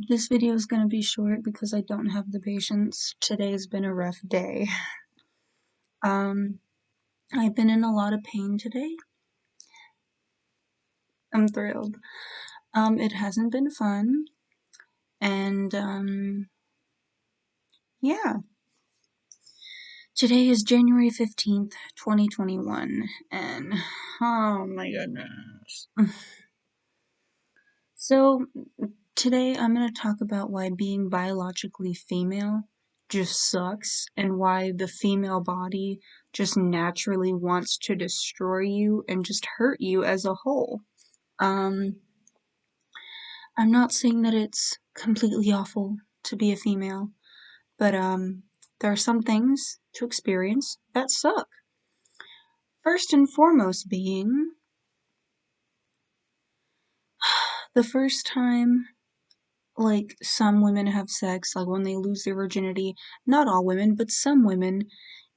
This video is going to be short because I don't have the patience. Today's been a rough day. Um, I've been in a lot of pain today. I'm thrilled. It hasn't been fun, and yeah. Today is January 15th, 2021, and oh my goodness. So, today I'm going to talk about why being biologically female just sucks and why the female body just naturally wants to destroy you and just hurt you as a whole. Um, I'm not saying that it's completely awful to be a female, but there are some things to experience that suck. First and foremost being the first time like some women have sex, like when they lose their virginity, not all women, but some women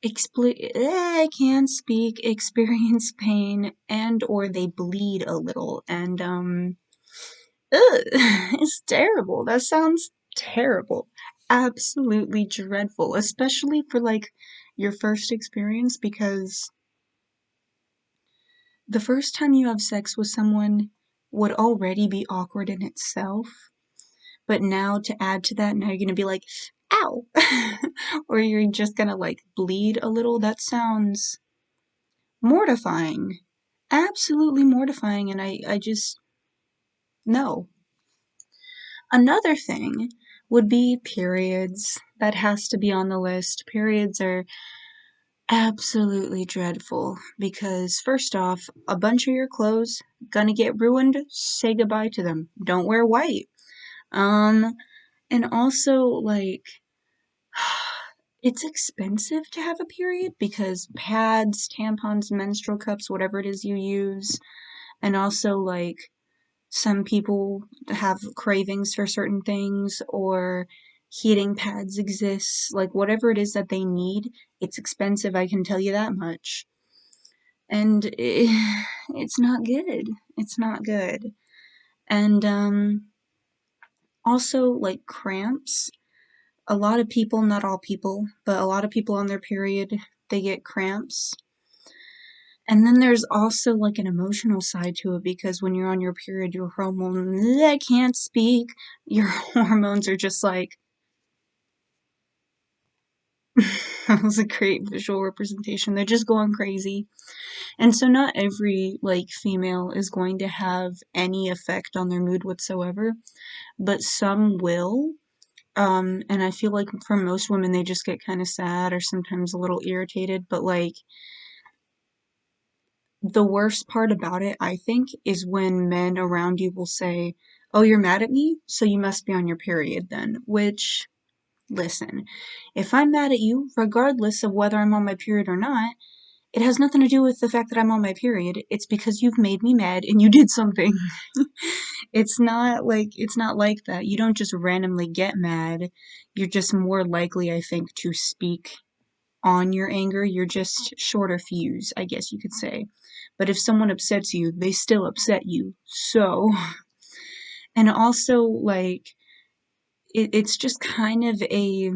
I can't speak, experience pain and or they bleed a little and it's terrible. That sounds terrible. Absolutely dreadful, especially for like your first experience because the first time you have sex with someone would already be awkward in itself. But now to add to that, now you're gonna be like, ow! Or you're just gonna like bleed a little. That sounds mortifying. Absolutely mortifying, and I just, no. Another thing would be periods. That has to be on the list. Periods are absolutely dreadful because, first off, a bunch of your clothes gonna get ruined. Say goodbye to them. Don't wear white. Um, and also, like, it's expensive to have a period because pads, tampons, menstrual cups, whatever it is you use, and also like some people have cravings for certain things or heating pads exist, like whatever it is that they need, it's expensive, I can tell you that much. And it's not good. It's not good. And also like cramps. A lot of people, not all people, but a lot of people on their period, they get cramps. And then there's also like an emotional side to it because when you're on your period, your hormones, I can't speak, your hormones are just like, that was a great visual representation. They're just going crazy. And so not every like female is going to have any effect on their mood whatsoever, but some will. And I feel like for most women, they just get kind of sad or sometimes a little irritated. But like the worst part about it, I think, is when men around you will say, "Oh, you're mad at me? So you must be on your period then." Which, listen, if I'm mad at you, regardless of whether I'm on my period or not, it has nothing to do with the fact that I'm on my period. It's because you've made me mad and you did something. It's not like that. You don't just randomly get mad. You're just more likely, I think, to speak on your anger. You're just shorter fuse, I guess you could say. But if someone upsets you, they still upset you. So, and also like it's just kind of a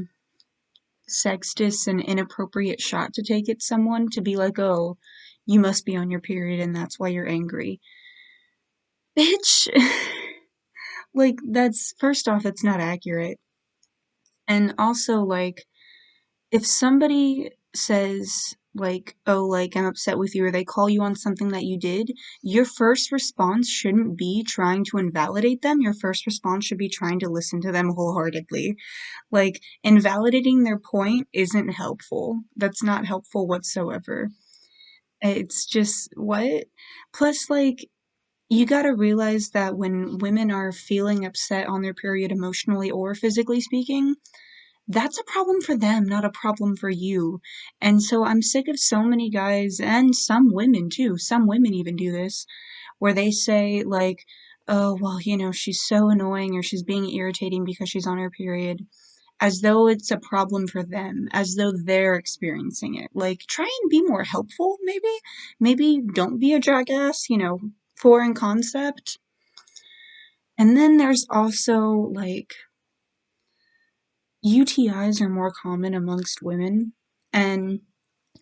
sexist and inappropriate shot to take at someone to be like, "Oh, you must be on your period and that's why you're angry." Bitch. Like that's first off, it's not accurate. And also like if somebody says like, "Oh, like I'm upset with you," or they call you on something that you did, your first response shouldn't be trying to invalidate them. Your first response should be trying to listen to them wholeheartedly. Like invalidating their point isn't helpful. That's not helpful whatsoever. It's just what? Plus like you gotta realize that when women are feeling upset on their period emotionally or physically speaking, that's a problem for them, not a problem for you. And so I'm sick of so many guys and some women too. Some women even do this where they say like, "Oh, well, she's so annoying or she's being irritating because she's on her period." As though it's a problem for them, as though they're experiencing it. Like, try and be more helpful, maybe? Maybe don't be a jackass, foreign concept. And then there's also like UTIs are more common amongst women. And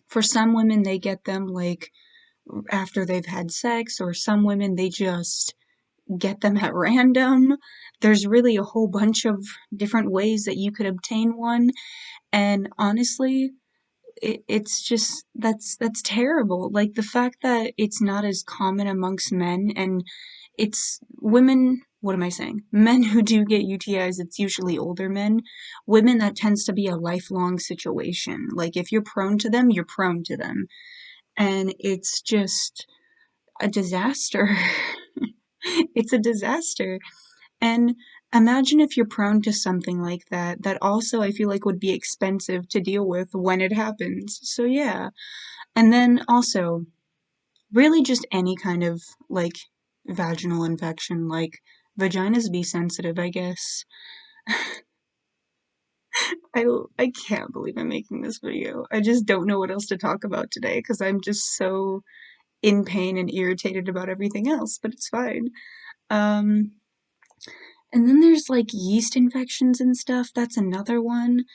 for some women, they get them like after they've had sex, or some women, they just get them at random. There's really a whole bunch of different ways that you could obtain one. And honestly, it's just that's terrible. Like the fact that it's not as common amongst men, and it's women, what am I saying? Men who do get UTIs, it's usually older men. Women, that tends to be a lifelong situation. Like if you're prone to them, you're prone to them. And it's just a disaster. It's a disaster. And imagine if you're prone to something like that, that also I feel like would be expensive to deal with when it happens. So yeah. And then also, really just any kind of like vaginal infection, like vaginas be sensitive, I guess. I I can't believe I'm making this video. I just don't know what else to talk about today because I'm just so in pain and irritated about everything else, but it's fine. Um, and then there's like yeast infections and stuff. That's another one.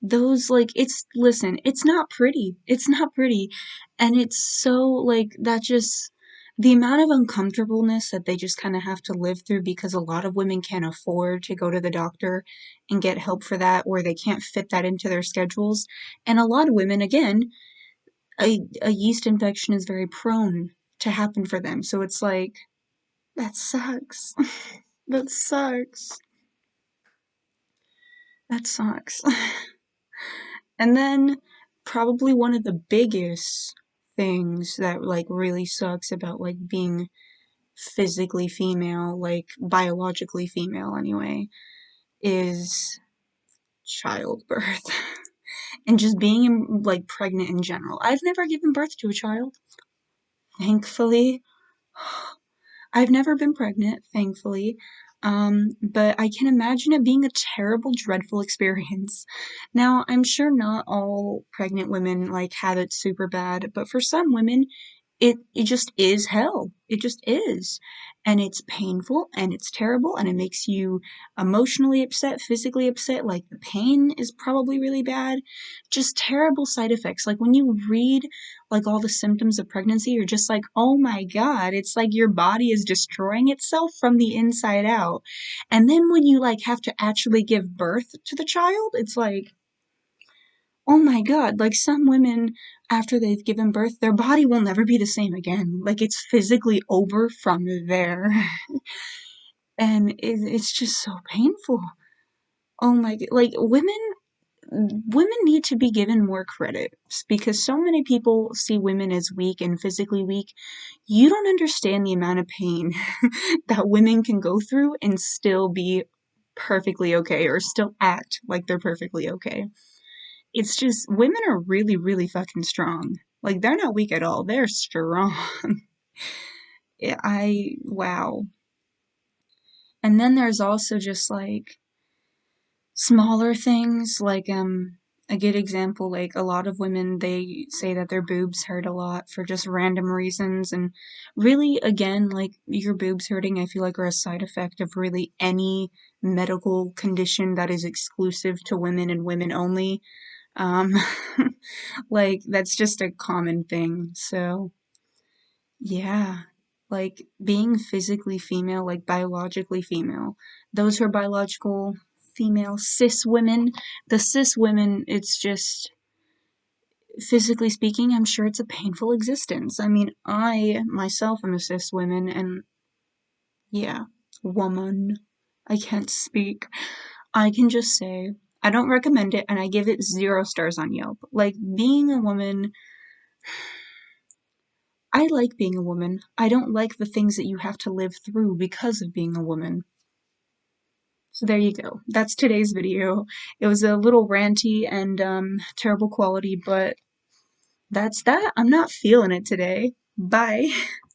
Those like listen, it's not pretty. It's not pretty. And it's so like that just the amount of uncomfortableness that they just kind of have to live through because a lot of women can't afford to go to the doctor and get help for that, or they can't fit that into their schedules. And a lot of women, again, a yeast infection is very prone to happen for them. So it's like, that sucks. That sucks. That sucks. And then probably one of the biggest things that like really sucks about like being physically female, like biologically female anyway, is childbirth. And just being like pregnant in general. I've never given birth to a child, thankfully. I've never been pregnant, thankfully. But I can imagine it being a terrible, dreadful experience. Now, I'm sure not all pregnant women like have it super bad, but for some women, it just is hell. It just is. And it's painful and it's terrible and it makes you emotionally upset, physically upset. Like the pain is probably really bad. Just terrible side effects. Like when you read like all the symptoms of pregnancy, you're just like, oh my God, it's like your body is destroying itself from the inside out. And then when you like have to actually give birth to the child, it's like, oh my God, like some women, after they've given birth, their body will never be the same again. Like it's physically over from there. And it's just so painful. Oh my God. Like women need to be given more credit because so many people see women as weak and physically weak. You don't understand the amount of pain that women can go through and still be perfectly okay or still act like they're perfectly okay. It's just women are really, really fucking strong. Like they're not weak at all. They're strong. Wow. And then there's also just like smaller things like a good example, like a lot of women, they say that their boobs hurt a lot for just random reasons, and really again, like your boobs hurting, I feel like are a side effect of really any medical condition that is exclusive to women and women only. Um, like that's just a common thing. So, yeah, like being physically female, like biologically female, those who are biological female, cis women, the cis women, it's just physically speaking, I'm sure it's a painful existence. I mean, I myself am a cis woman, and yeah, woman. I can't speak. I can just say I don't recommend it and I give it 0 stars on Yelp. Like being a woman, I like being a woman. I don't like the things that you have to live through because of being a woman. So there you go. That's today's video. It was a little ranty and terrible quality, but that's that. I'm not feeling it today. Bye.